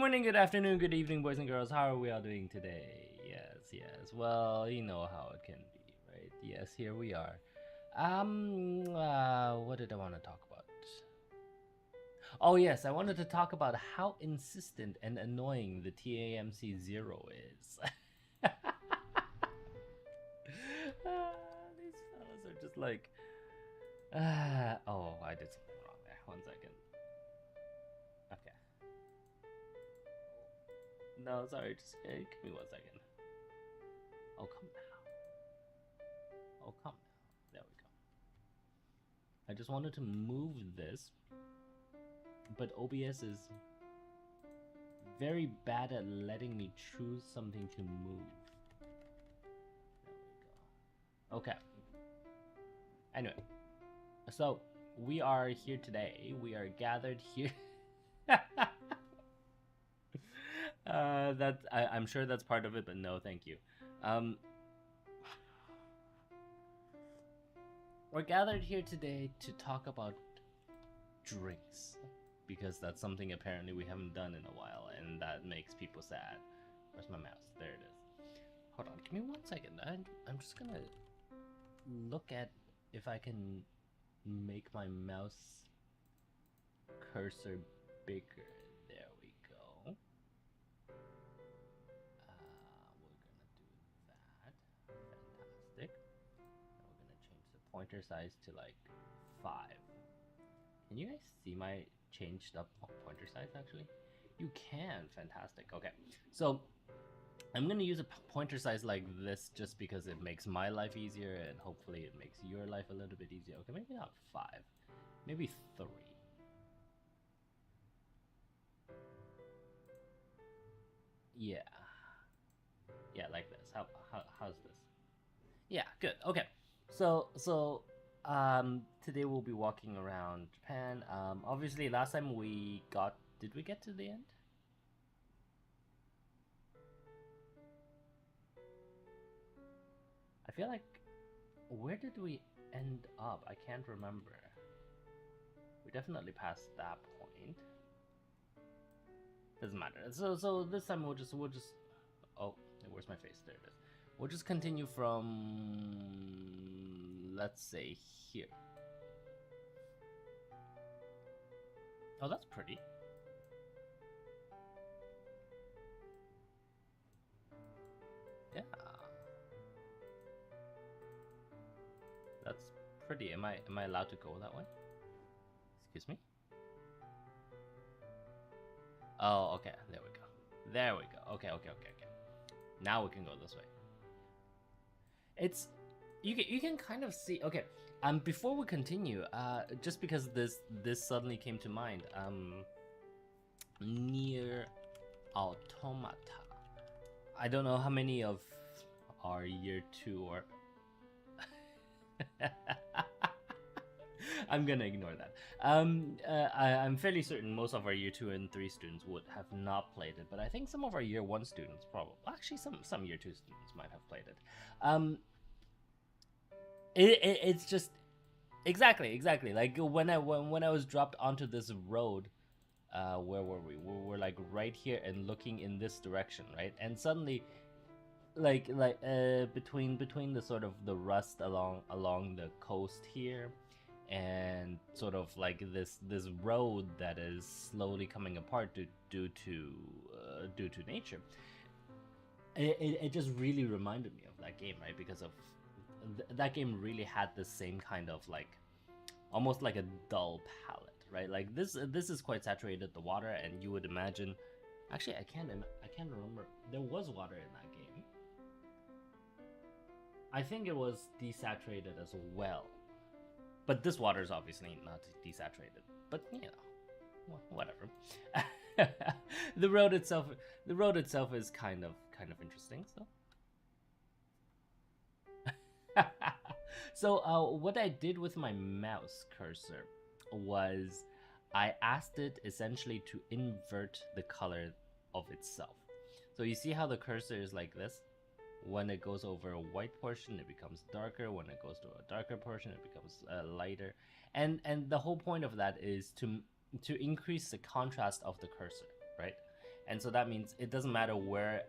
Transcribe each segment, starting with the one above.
morning, good afternoon, good evening, boys and girls. How are we all doing today? Yes. Well, you know how it can be, right? Yes, here we are. What did I want to talk about? Oh, yes, I wanted to talk about how insistent and annoying the TAMC 0 is. These fellas are just like, oh, I did something wrong there. 1 second. Okay. No, sorry, just give me 1 second. Oh, come now. Oh, come now. There we go. I just wanted to move this, but OBS is very bad at letting me choose something to move. There we go. Okay. Anyway, so we are here today. We are gathered here. I'm sure that's part of it, but no, thank you. We're gathered here today to talk about drinks, because that's something apparently we haven't done in a while, and that makes people sad. Where's my mouse? There it is. Hold on, give me 1 second. I'm just gonna look at if I can make my mouse cursor bigger. There we go. We're gonna do that. Fantastic. And we're gonna change the pointer size to like 5. Can you guys see my changed up pointer size actually? You can. Fantastic. Okay, so I'm gonna use a pointer size like this just because it makes my life easier, and hopefully it makes your life a little bit easier. Okay, maybe not 5, maybe 3. Yeah, like this. How's this? Yeah, good. Okay, so today we'll be walking around Japan. Obviously last time we got, did we get to the end? I feel like, where did we end up? I can't remember. We definitely passed that point. Doesn't matter. So this time we'll just oh, where's my face? There it is. We'll just continue from, let's say, here. Oh, that's pretty. Yeah. That's pretty. Am I allowed to go that way? Excuse me? Oh, okay. There we go. There we go. Okay. Now we can go this way. It's, you can kind of see. Okay. Before we continue, just because this suddenly came to mind, Nier Automata. I don't know how many of our year 2 or I'm gonna ignore that. I'm fairly certain most of our year 2 and 3 students would have not played it, but I think some of our year 1 students probably, actually some year 2 students might have played it. It's just exactly like when I was dropped onto this road. Where were we? We were like right here and looking in this direction, right? And suddenly, like between the sort of the rust along the coast here, and sort of like this road that is slowly coming apart due to nature. It just really reminded me of that game, right? Because of that game really had the same kind of like, almost like a dull palette, right? Like this is quite saturated, the water, and you would imagine, actually I can't remember, there was water in that game. I think it was desaturated as well, but this water is obviously not desaturated, but you know, whatever. the road itself is kind of interesting, so so what I did with my mouse cursor was I asked it essentially to invert the color of itself. So you see how the cursor is like this? When it goes over a white portion, it becomes darker. When it goes to a darker portion, it becomes lighter. And the whole point of that is to increase the contrast of the cursor, right? And so that means it doesn't matter where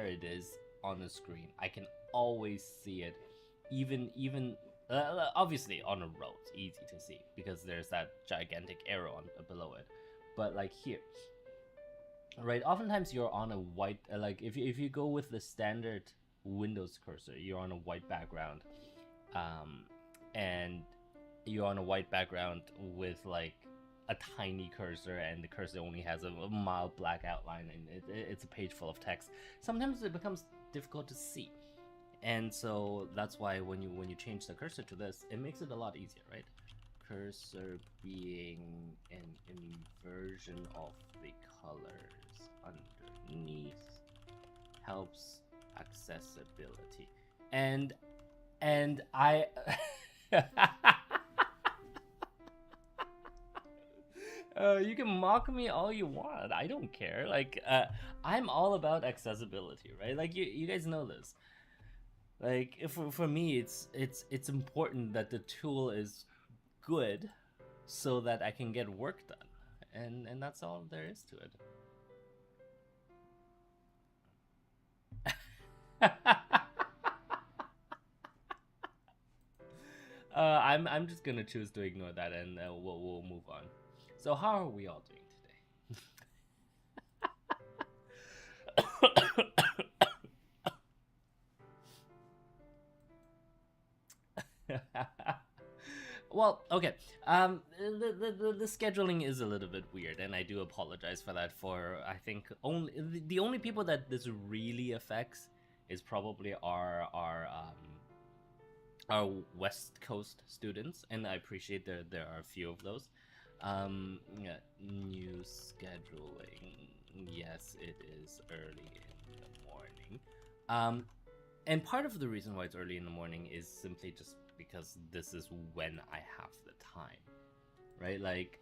it is on the screen. I can always see it, even obviously on a road, it's easy to see because there's that gigantic arrow on below it. But like here, right? Oftentimes you're on a white, like if you go with the standard Windows cursor, you're on a white background, um, and you're on a white background with like a tiny cursor, and the cursor only has a mild black outline, and it's a page full of text. Sometimes it becomes difficult to see, and so that's why when you change the cursor to this, it makes it a lot easier, right? Cursor being an inversion of the colors underneath helps accessibility. And I you can mock me all you want. I don't care. Like I'm all about accessibility, right? Like you guys know this. Like for me it's important that the tool is good so that I can get work done. And that's all there is to it. I'm just gonna choose to ignore that, and we'll move on. So how are we all doing today? Well, okay. The scheduling is a little bit weird, and I do apologize for that. For I think only the only people that this really affects is probably our West Coast students, and I appreciate there are a few of those. Yeah, new scheduling. Yes, it is early in the morning. And part of the reason why it's early in the morning is simply just because this is when I have the time, right? Like,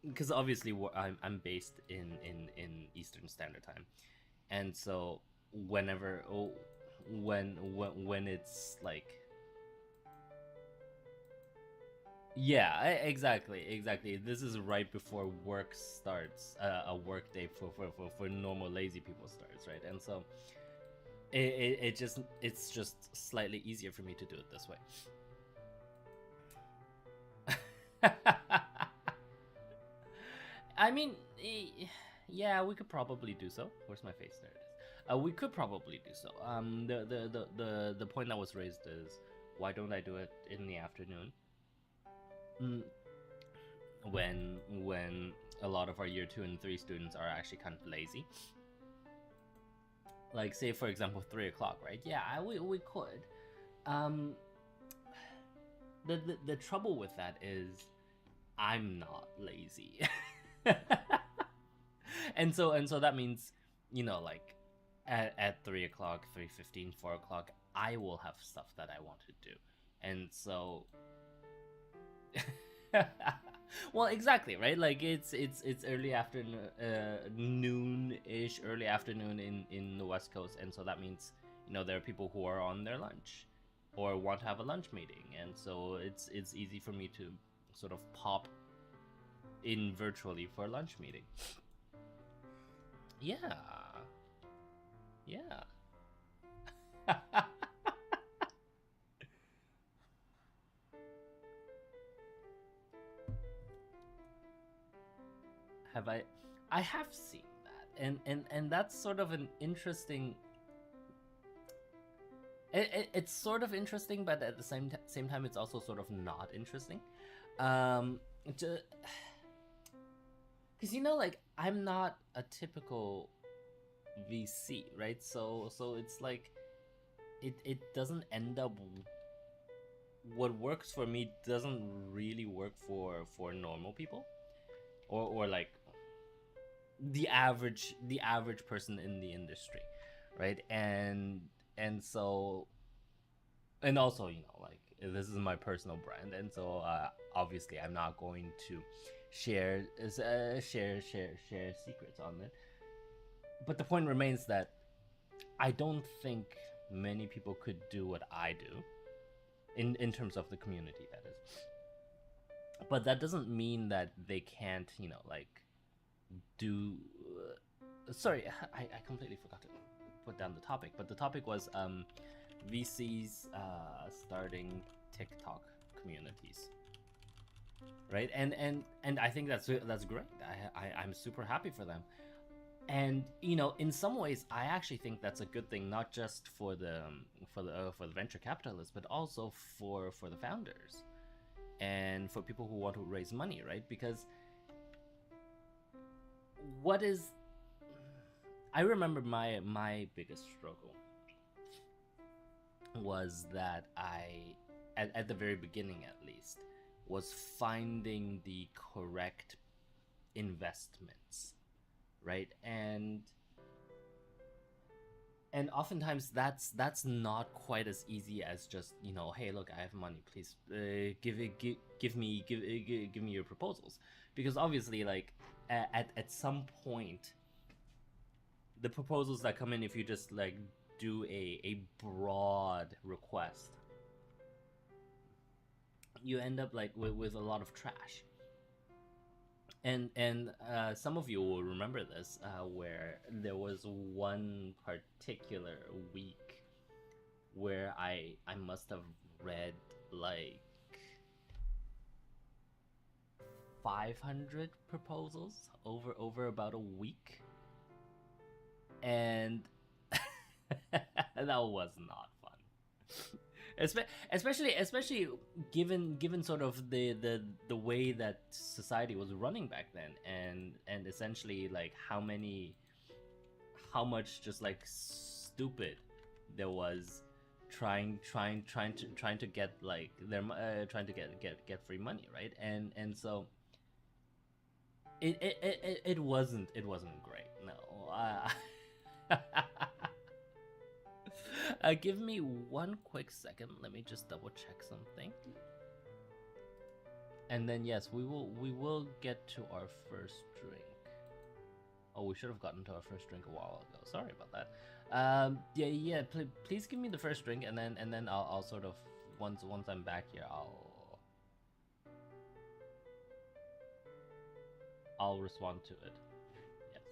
because obviously I'm based in Eastern Standard Time, and so whenever when it's like, yeah, exactly. This is right before work starts, a work day for normal lazy people starts, right? And so it's just slightly easier for me to do it this way. I mean, yeah, we could probably do so. Where's my face? There it is. We could probably do so. The point that was raised is, why don't I do it in the afternoon? Mm, when a lot of our year 2 and 3 students are actually kind of lazy. Like, say for example 3 o'clock, right? Yeah, we could. Um, the trouble with that is I'm not lazy. And so that means, like at 3 o'clock, 3:15, 4 o'clock, I will have stuff that I want to do. And so well, exactly, right? Like it's early afternoon, noon-ish, early afternoon in the West Coast, and so that means there are people who are on their lunch or want to have a lunch meeting, and so it's easy for me to sort of pop in virtually for a lunch meeting. Yeah, yeah. Have I have seen that, and that's sort of an interesting. It's sort of interesting, but at the same time, it's also sort of not interesting. Um, because like I'm not a typical VC, right? So it's like it doesn't end up. What works for me doesn't really work for normal people, or like the average person in the industry, right? And so, and also, like, this is my personal brand, and so obviously I'm not going to share secrets on it. But the point remains that I don't think many people could do what I do in terms of the community, that is. But that doesn't mean that they can't, like, do sorry, I completely forgot to put down the topic, but the topic was VCs starting TikTok communities, right? And I think that's great. I'm super happy for them. And you know, in some ways, I actually think that's a good thing, not just for the venture capitalists, but also for the founders and for people who want to raise money, right? Because what is I remember my biggest struggle was that at the very beginning at least, was finding the correct investments, right? And oftentimes that's not quite as easy as just, you know, hey, look, I have money, please give me your proposals, because obviously, like, at some point, the proposals that come in, if you just like do a broad request, you end up like with a lot of trash. And some of you will remember this, where there was one particular week where I must have read like 500 proposals over about a week, and that was not fun. Especially given sort of the way that society was running back then, and essentially like how much just like stupid there was trying to get like their trying to get free money, right? And so it wasn't great, no. Give me one quick second. Let me just double check something. And then yes, we will get to our first drink. Oh, we should have gotten to our first drink a while ago. Sorry about that. Yeah. Please give me the first drink, and then I'll sort of once I'm back here, I'll respond to it. Yes.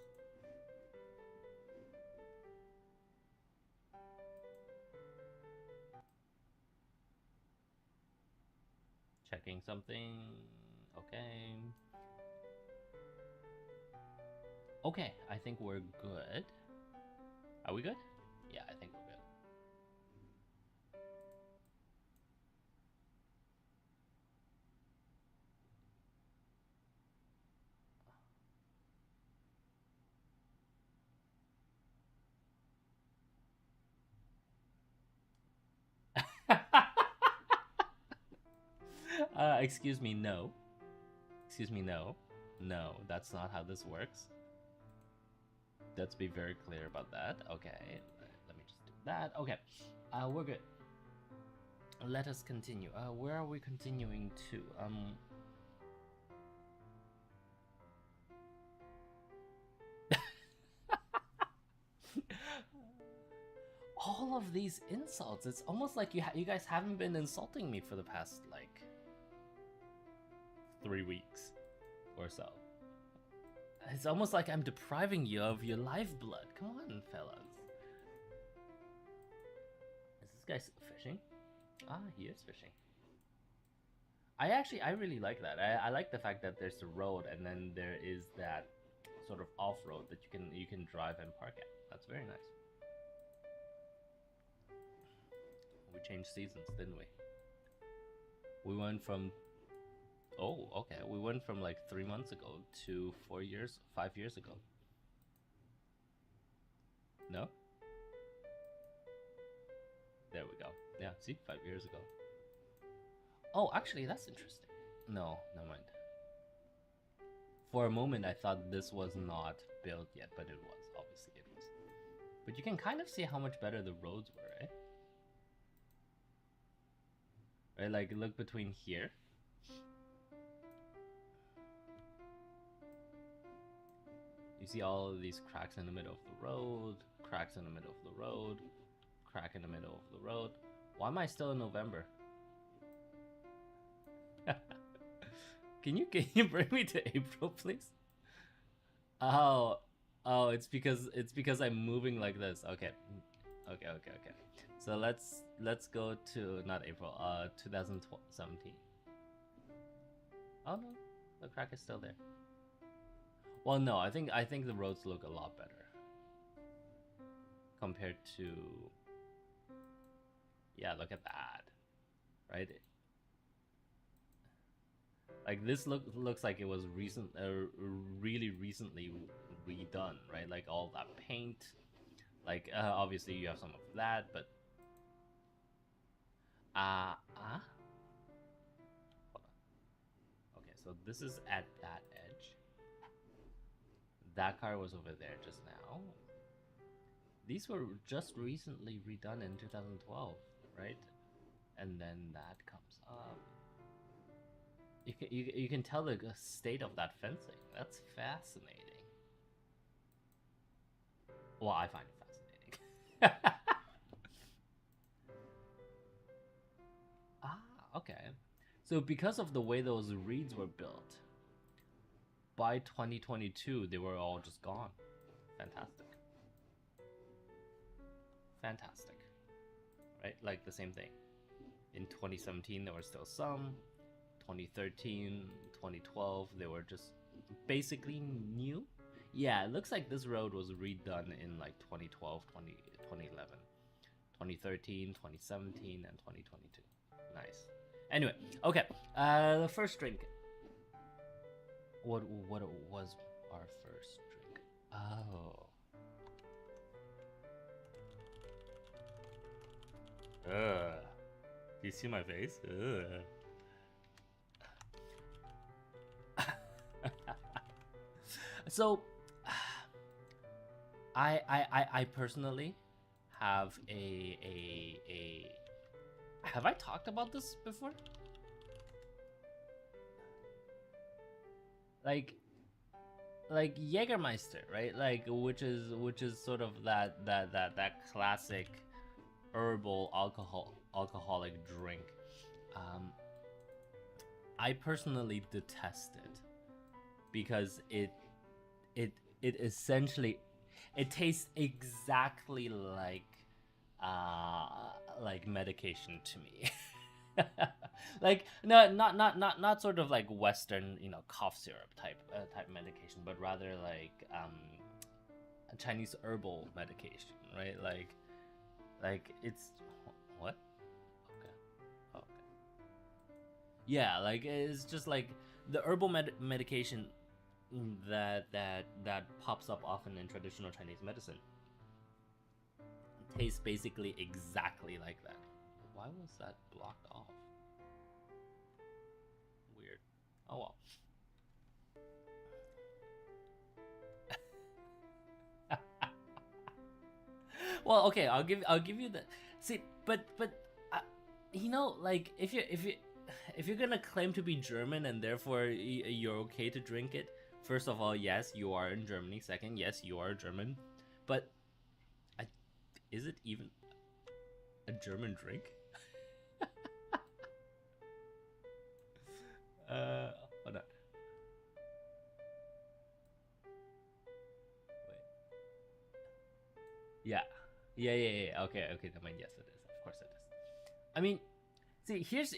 Checking something. Okay. Okay, I think we're good. Are we good? Yeah, I think we're good. Excuse me, no. Excuse me, no. No, that's not how this works. Let's be very clear about that. Okay, let me just do that. Okay, we're good. Let us continue. Where are we continuing to? All of these insults. It's almost like you guys haven't been insulting me for the past like 3 weeks or so. It's almost like I'm depriving you of your lifeblood. Come on, fellas. Is this guy fishing? Ah, he is fishing. I really like that. I like the fact that there's a road and then there is that sort of off-road that you can drive and park at. That's very nice. We changed seasons, didn't we? We went from okay. We went from like 3 months ago to 4 years, 5 years ago. No? There we go. Yeah, see, 5 years ago. Oh, actually, that's interesting. No, never mind. For a moment, I thought this was not built yet, but it was. Obviously, it was. But you can kind of see how much better the roads were, right? Right, like look between here. You see all of these cracks in the middle of the road, cracks in the middle of the road, crack in the middle of the road. Why am I still in November? Can you bring me to April, please? Oh, Oh, it's because I'm moving like this. Okay. Okay. So let's go to not April, 2017. Oh no, the crack is still there. Well, no, I think the roads look a lot better compared to, yeah, look at that, right? Like this looks like it was really recently redone, right? Like all that paint, like obviously you have some of that, but uh uh hold on. Okay, so this is at that edge. That car was over there just now. These were just recently redone in 2012, right? And then that comes up. You can tell the state of that fencing. That's fascinating. Well, I find it fascinating. Ah, okay. So because of the way those reeds were built, by 2022 they were all just gone. Fantastic. Fantastic. Right? Like the same thing. In 2017 there were still some. 2013, 2012 they were just basically new. Yeah, it looks like this road was redone in like 2012, 2011, 2013, 2017, and 2022. Nice. Anyway, okay. The first drink. What was our first drink? Oh. Do you see my face? So, I personally have a. Have I talked about this before? Like Jägermeister, right? Like which is sort of that classic herbal alcoholic drink. Um, I personally detest it because it essentially it tastes exactly uh like medication to me. Like no, not sort of like Western, cough syrup type medication, but rather like a Chinese herbal medication, right? Like it's what? Okay, okay, yeah, like it's just like the herbal medication that pops up often in traditional Chinese medicine tastes basically exactly like that. Why was that blocked off? Weird. Oh well. Well, okay, I'll give you the see, but like if you're gonna claim to be German and therefore you're okay to drink it. First of all, yes, you are in Germany. Second, yes, you are German, but I, is it even a German drink? Hold on. Yeah. Yeah. Okay. Never mind. Yes, it is. Of course, it is. I mean, see, here's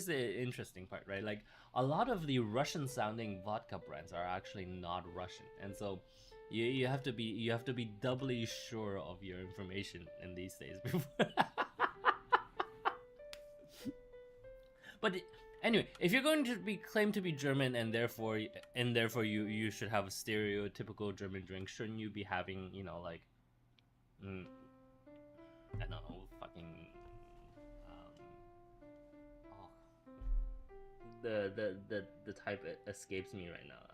the interesting part, right? Like a lot of the Russian-sounding vodka brands are actually not Russian, and so you have to be doubly sure of your information in these days before. But anyway, if you're going to be claimed to be German and therefore you should have a stereotypical German drink, shouldn't you be having like mm, I don't know, fucking oh, the type escapes me right now.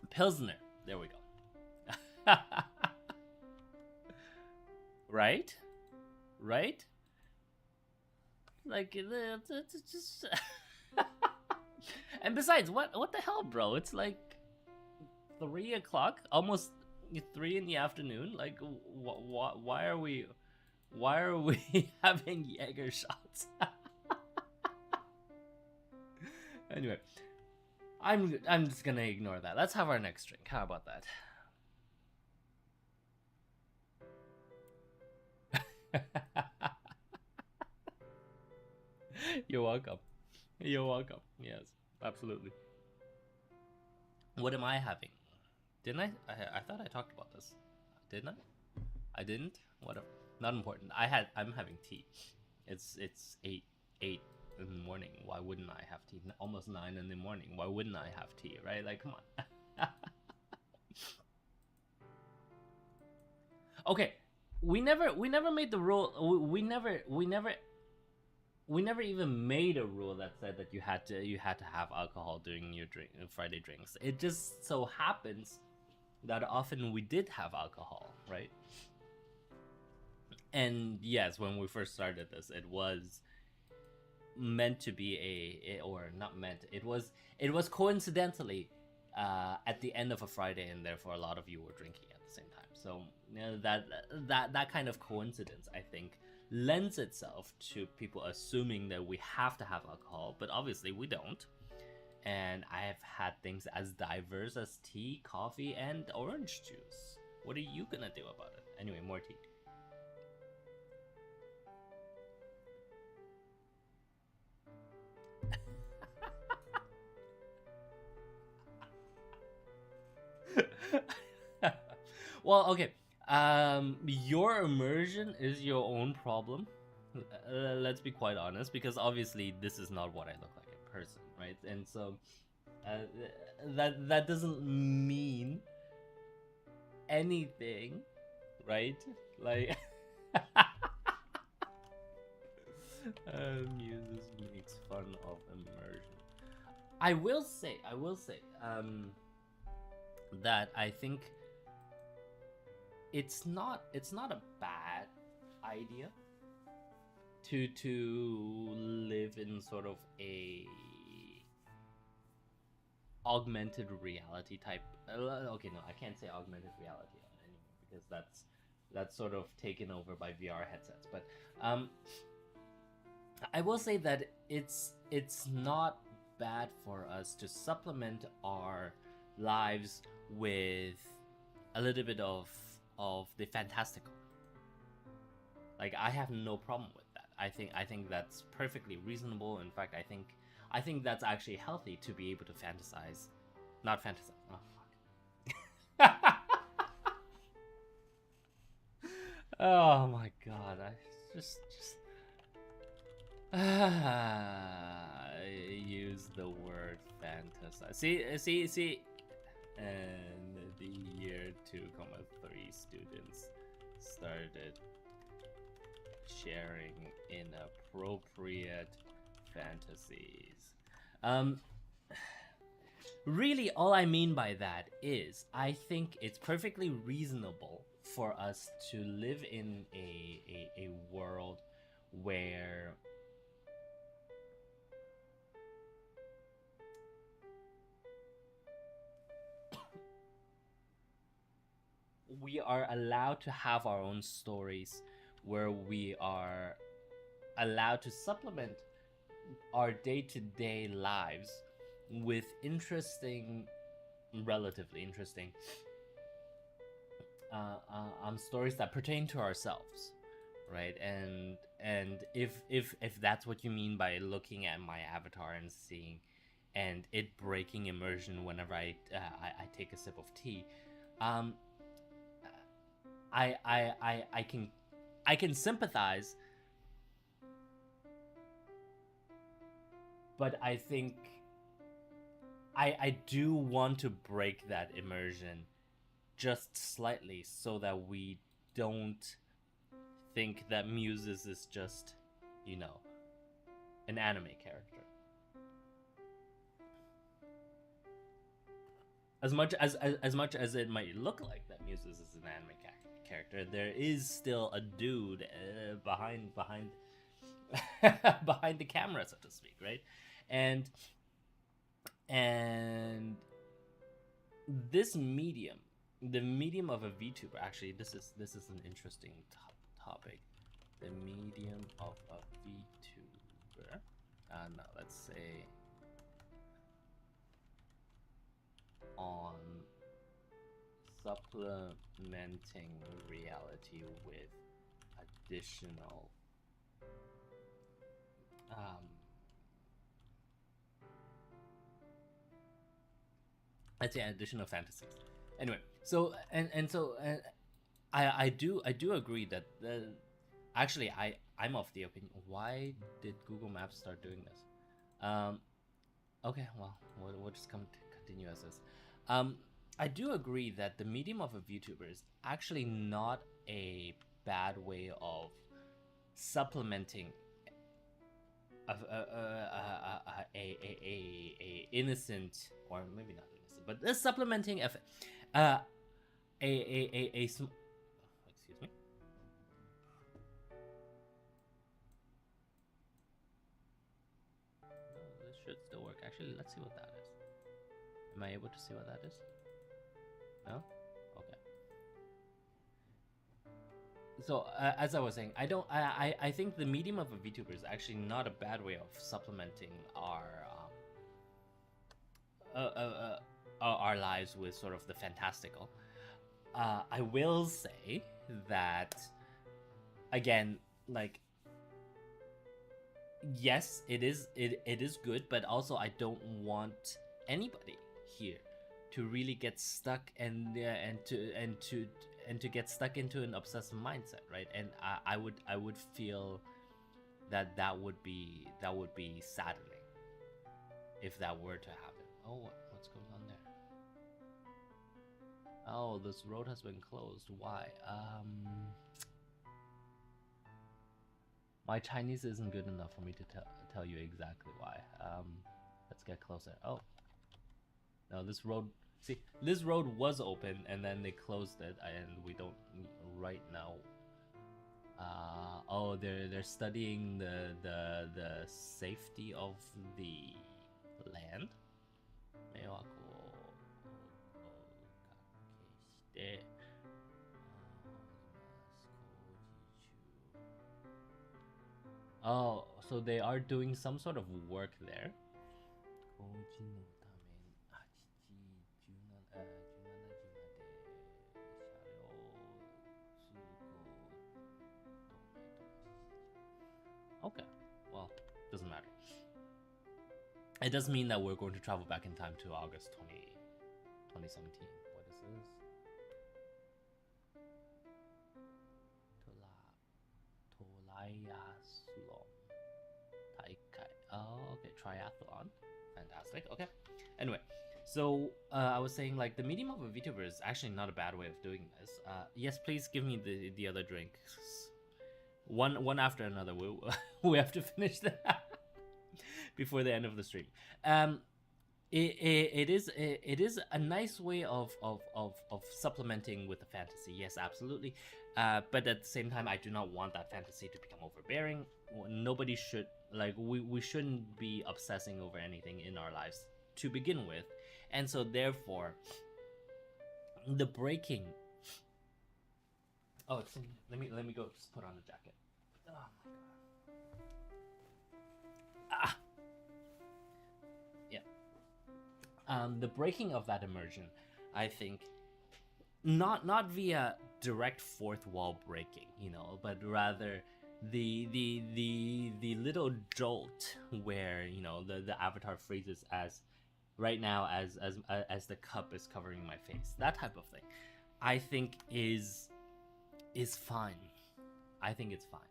Pilsner. There we go. Right, right. Like it's just. And besides, what the hell, bro? It's like 3 o'clock, almost 3 in the afternoon. Like, why are we having Jaeger shots? Anyway, I'm just gonna ignore that. Let's have our next drink. How about that? You're welcome. You're welcome. Yes, absolutely. What am I having? Didn't I thought I talked about this. Didn't I? I didn't. Whatever. Not important. I'm having tea. It's eight in the morning. Why wouldn't I have tea? Almost 9 in the morning. Why wouldn't I have tea? Right? Like, come on. Okay. We never made the rule. We never even made a rule that said that you had to have alcohol during your Friday drinks. It just so happens that often we did have alcohol, right? And yes, when we first started this, it was meant to be or not meant. It was coincidentally at the end of a Friday, and therefore a lot of you were drinking at the same time. So that kind of coincidence, I think, lends itself to people assuming that we have to have alcohol, but obviously we don't. And I have had things as diverse as tea, coffee, and orange juice. What are you gonna do about it? Anyway, more tea. Well, okay. Your immersion is your own problem. Let's be quite honest, because obviously this is not what I look like in person, right? And so uh, that doesn't mean anything, right? Like, Muses makes fun of immersion. I will say, that I think it's not a bad idea to live in sort of a augmented reality type. Okay, no, I can't say augmented reality anymore, because that's sort of taken over by VR headsets. But I will say that it's not bad for us to supplement our lives with a little bit of the fantastical. Like, I have no problem with that. I think that's perfectly reasonable. In fact, I think that's actually healthy to be able to fantasize, not fantasize. Oh fuck. Oh my god! I just I use the word fantasize. See. And the year 2,3 students started sharing inappropriate fantasies. Really, all I mean by that is I think it's perfectly reasonable for us to live in a world where we are allowed to have our own stories, where we are allowed to supplement our day-to-day lives with relatively interesting stories that pertain to ourselves, right? And if that's what you mean by looking at my avatar and seeing and it breaking immersion whenever I take a sip of tea, um, I can sympathize, but I think I do want to break that immersion just slightly, so that we don't think that Muses is just, you know, an anime character. As much as it might look like that Muses is an anime character, there is still a dude behind behind the camera, so to speak, right? And and this medium, the medium of a VTuber, actually, this is an interesting topic. The medium of a VTuber. No, let's say on supplementing reality with additional let's say additional fantasies. Anyway, so I do agree that actually I'm of the opinion. Why did Google Maps start doing this? Okay, well we'll just continue as is. I do agree that the medium of a VTuber is actually not a bad way of supplementing a innocent, or maybe not innocent, but supplementing excuse me. No, this should still work. Actually, let's see what that is. Am I able to see what that is? No? Okay. So as I was saying, I think the medium of a VTuber is actually not a bad way of supplementing our lives with sort of the fantastical. I will say that again, like, yes, it is good, but also I don't want anybody here to really get stuck and to get stuck into an obsessive mindset, right? And I would feel that would be saddening if that were to happen. Oh, what's going on there? Oh, this road has been closed. Why? My Chinese isn't good enough for me to tell you exactly why. Let's get closer. Oh, no, this road. See, this road was open and then they closed it, and we don't right now. Oh, they're studying the safety of the land. 迷惑をおかけして Oh, so they are doing some sort of work there. Okay, well, doesn't matter. It does mean that we're going to travel back in time to August 2017. What is this? Triathlon. Oh, okay, triathlon. Fantastic. Okay. Anyway, so I was saying, like, the medium of a VTuber is actually not a bad way of doing this. Yes, please give me the other drink. One after another. We have to finish that before the end of the stream. It is a nice way of supplementing with the fantasy. Yes, absolutely. But at the same time, I do not want that fantasy to become overbearing. Nobody should, like, we shouldn't be obsessing over anything in our lives to begin with, and so therefore the breaking. Oh, it's in, let me go just put on a jacket. Oh my god. Yeah. The breaking of that immersion, I think, not via direct fourth wall breaking, but rather the little jolt where the avatar phrases as right now as the cup is covering my face, that type of thing, I think is fine. I think it's fine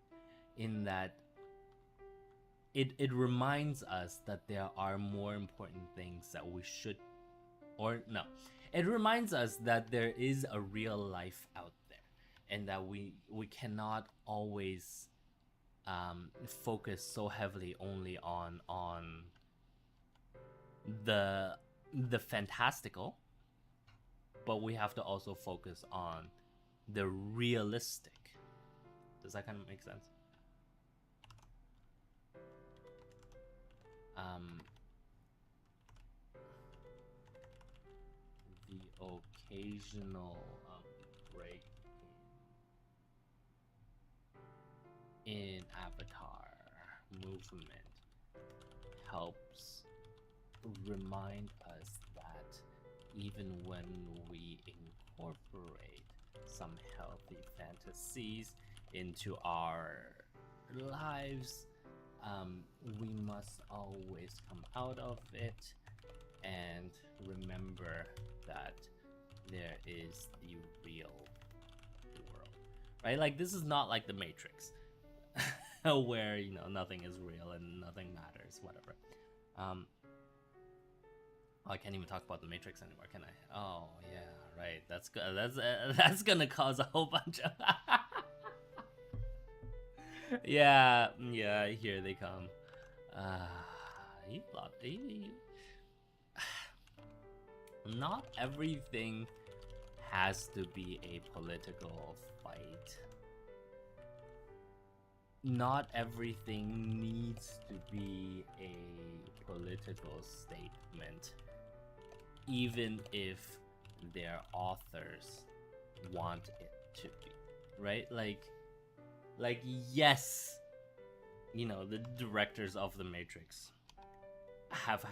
in that it reminds us that there are more important things that we should, or no, it reminds us that there is a real life out there, and that we cannot always focus so heavily only on the fantastical, but we have to also focus on the realistic. Does that kind of make sense? The occasional break in avatar movement helps remind us that even when we incorporate some healthy fantasies into our lives, we must always come out of it and remember that there is the real world, right? Like, this is not like the Matrix, where, you know, nothing is real and nothing matters, whatever. Oh, I can't even talk about the Matrix anymore, can I? Oh yeah, right. That's gonna cause a whole bunch of yeah, here they come. You lot, not everything has to be a political fight. Not everything needs to be a political statement, even if their authors want it to be, right? Like yes, you know, the directors of the Matrix have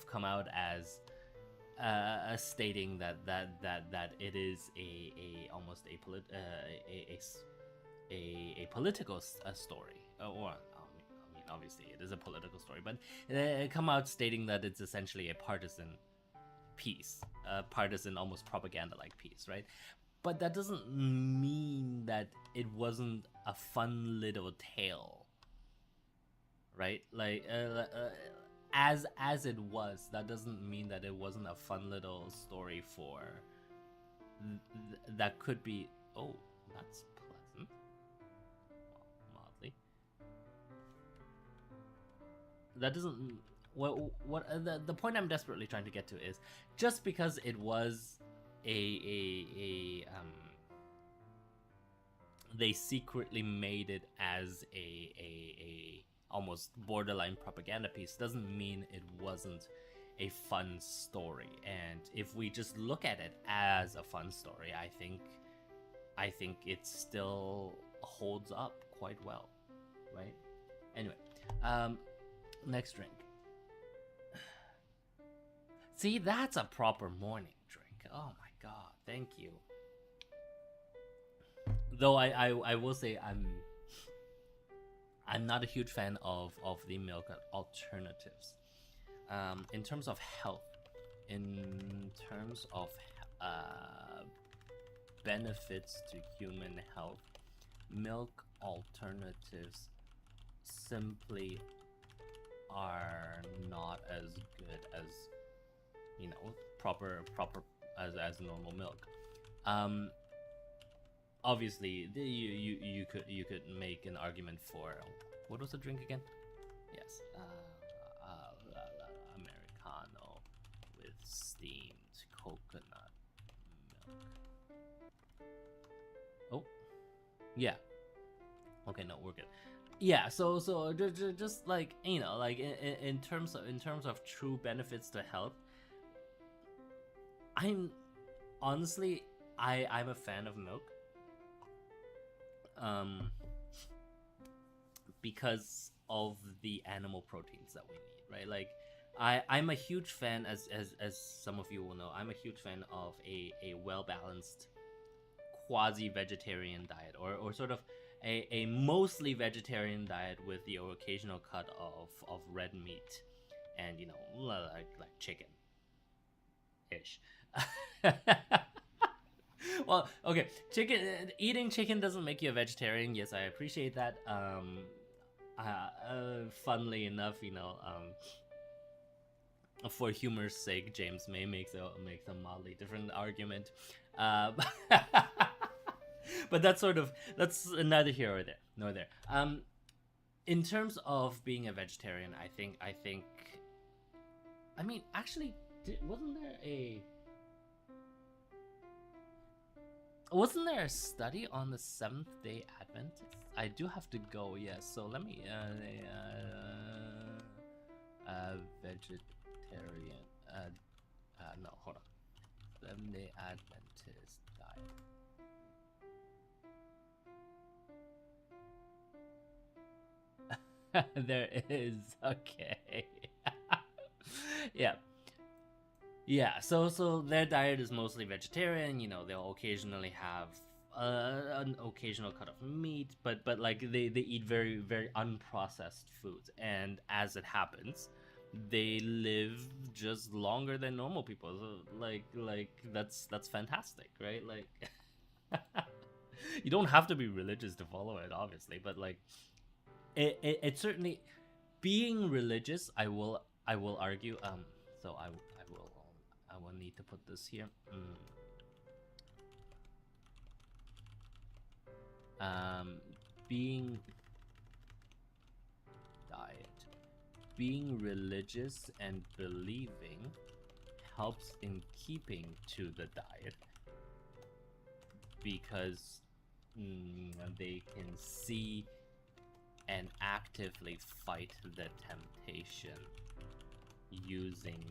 come out as stating that it is a almost a political story, or I mean, obviously it is a political story, but come out stating that it's essentially a partisan piece, a partisan, almost propaganda-like piece, right? But that doesn't mean that it wasn't a fun little tale, right? Like, as it was, that doesn't mean that it wasn't a fun little story for that could be. Oh, that's pleasant. Well, mildly. That doesn't. What the point I'm desperately trying to get to is, just because it was a they secretly made it as a almost borderline propaganda piece doesn't mean it wasn't a fun story. And if we just look at it as a fun story, I think it still holds up quite well, right? Anyway, next drink. See, that's a proper morning drink. Oh my god, thank you. Though I will say I'm not a huge fan of the milk alternatives. In terms of health, in terms of benefits to human health, milk alternatives simply are not as good as, you know, proper as normal milk. Obviously, you could make an argument for, what was the drink again? Yes, Americano with steamed coconut milk. Oh, yeah. Okay, no, we're good. Yeah, so just like, you know, like in terms of true benefits to health, I'm honestly I'm a fan of milk. Because of the animal proteins that we need, right? Like, I'm a huge fan, as some of you will know, I'm a huge fan of a well-balanced quasi-vegetarian diet, or sort of a mostly vegetarian diet with the occasional cut of red meat, and, you know, like chicken ish. Well, okay, eating chicken doesn't make you a vegetarian. Yes, I appreciate that. Funnily enough, you know, for humor's sake, James May makes a mildly different argument. But that's neither here nor there. In terms of being a vegetarian, I mean, actually, wasn't there a study on the Seventh-day Adventists? I do have to go, yes. So let me vegetarian. No, hold on. Seventh-day Adventist diet. There is, okay. Yeah. Yeah, so their diet is mostly vegetarian. You know, they'll occasionally have an occasional cut of meat, but like they eat very unprocessed foods, and as it happens, they live just longer than normal people. So, like that's fantastic, right? Like you don't have to be religious to follow it, obviously, but like it certainly being religious. I will argue. So I will need to put this here. Um, being diet, being religious and believing helps in keeping to the diet because they can see and actively fight the temptation using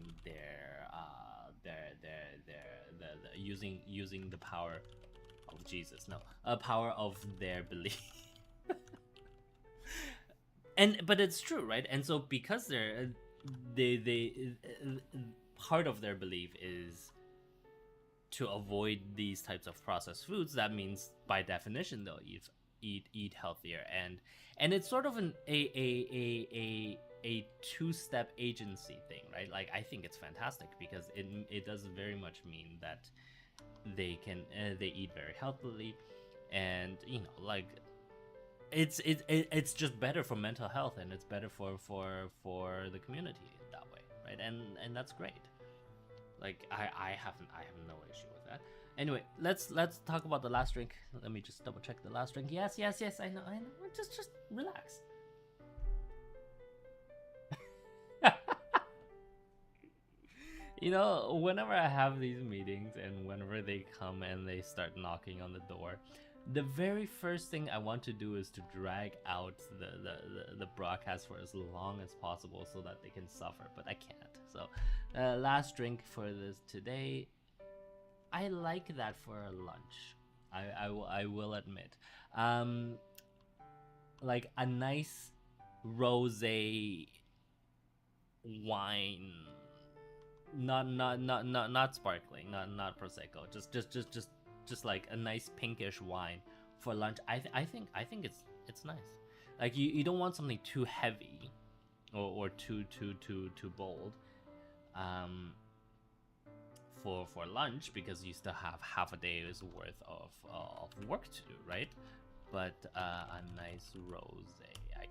using the power of Jesus. No, a power of their belief. And but it's true, right? And so because they part of their belief is to avoid these types of processed foods. That means by definition they'll eat healthier, and it's sort of a two-step agency thing, right? Like I think it's fantastic because it does very much mean that they eat very healthily, and you know, like it's just better for mental health, and it's better for the community that way, right? And that's great. Like I have no issue with that. Anyway, let's talk about the last drink. Let me just double check the last drink. Yes, I know. Just relax. You know, whenever I have these meetings and whenever they come and they start knocking on the door, the very first thing I want to do is to drag out the broadcast for as long as possible so that they can suffer, but I can't. So, last drink for this today. I like that for a lunch. I will admit, um, like a nice rosé wine, not sparkling, not prosecco, just like a nice pinkish wine for lunch. I think it's nice. Like you don't want something too heavy or too bold um for lunch, because you still have half a day's worth of work to do, right? But a nice rosé, I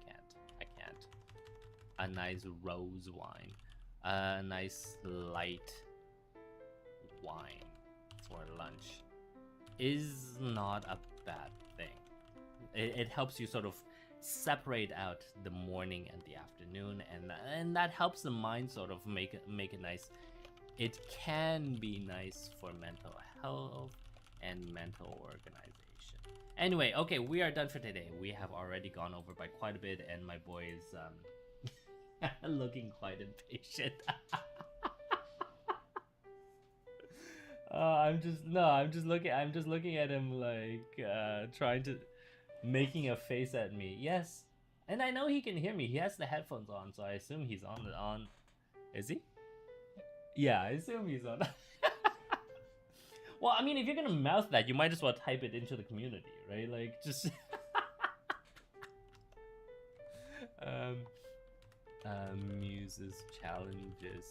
can't a nice rose wine, a nice light wine for lunch is not a bad thing. It helps you sort of separate out the morning and the afternoon, and that helps the mind sort of make it nice. It can be nice for mental health and mental organization. Anyway, okay, we are done for today. We have already gone over by quite a bit, and my boy is looking quite impatient. I'm just looking at him like trying to making a face at me. Yes. And I know he can hear me. He has the headphones on, so I assume he's on. Is he? Yeah, I assume he's on. Well, I mean, if you're gonna mouth that, you might as well type it into the community, right? Like, just um, Muses challenges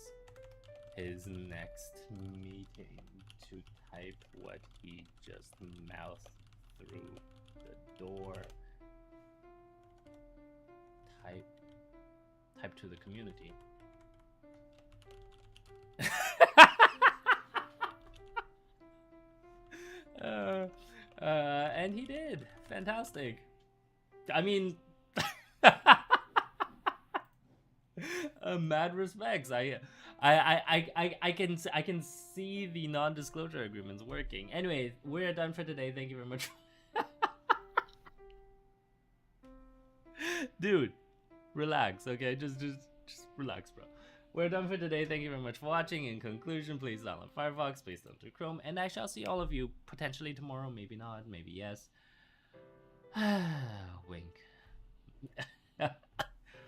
his next meeting to type what he just mouthed through the door. Type to the community. And he did. Fantastic. I mean, mad respects. I can see the non-disclosure agreements working. Anyway, we're done for today. Thank you very much. Dude, relax, okay? Just relax, bro. We're done for today. Thank you very much for watching. In conclusion, please download Firefox, please don't do Chrome, and I shall see all of you potentially tomorrow. Maybe not, maybe yes. Wink.